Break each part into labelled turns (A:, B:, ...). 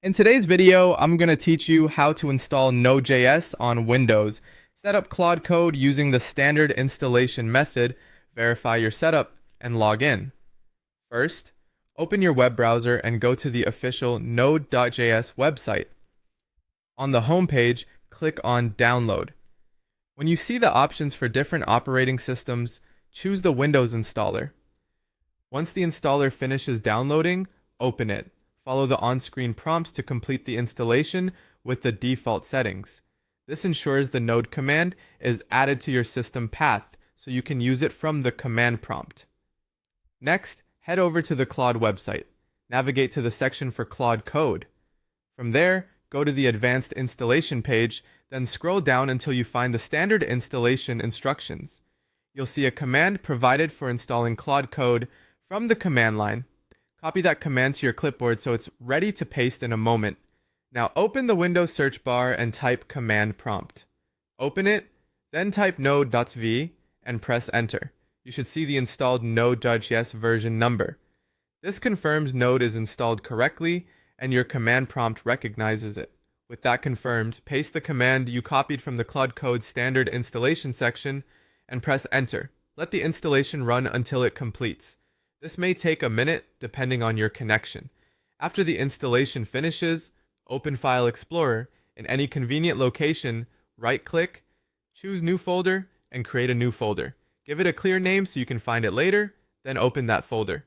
A: In today's video, I'm going to teach you how to install Node.js on Windows. Set up Claude Code using the standard installation method, verify your setup, and log in. First, open your web browser and go to the official Node.js website. On the home page, click on Download. When you see the options for different operating systems, choose the Windows installer. Once the installer finishes downloading, open it. Follow the on-screen prompts to complete the installation with the default settings. This ensures the node command is added to your system path so you can use it from the command prompt. Next, head over to the Claude website. Navigate to the section for Claude Code. From there, go to the advanced installation page, then scroll down until you find the standard installation instructions. You'll see a command provided for installing Claude Code from the command line. Copy that command to your clipboard so it's ready to paste in a moment. Now open the Windows search bar and type command prompt. Open it, then type node.v and press enter. You should see the installed Node.js version number. This confirms Node is installed correctly and your command prompt recognizes it. With that confirmed, paste the command you copied from the Claude Code standard installation section and press enter. Let the installation run until it completes. This may take a minute depending on your connection. After the installation finishes, open File Explorer. In any convenient location, right-click, choose New Folder, and create a new folder. Give it a clear name so you can find it later, then open that folder.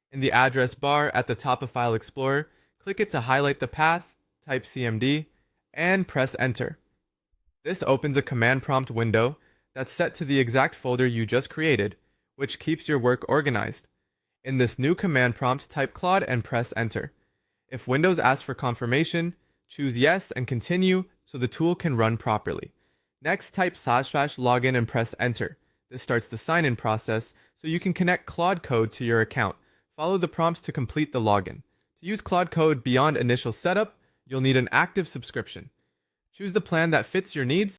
A: In the address bar at the top of File Explorer, click it to highlight the path, type CMD, and press enter. This opens a command prompt window that's set to the exact folder you just created, which keeps your work organized. In this new command prompt, type Claude and press enter. If Windows asks for confirmation, choose yes and continue so the tool can run properly. Next, type /login and press enter. This starts the sign-in process so you can connect Claude Code to your account. Follow the prompts to complete the login. To use Claude Code beyond initial setup, you'll need an active subscription. Choose the plan that fits your needs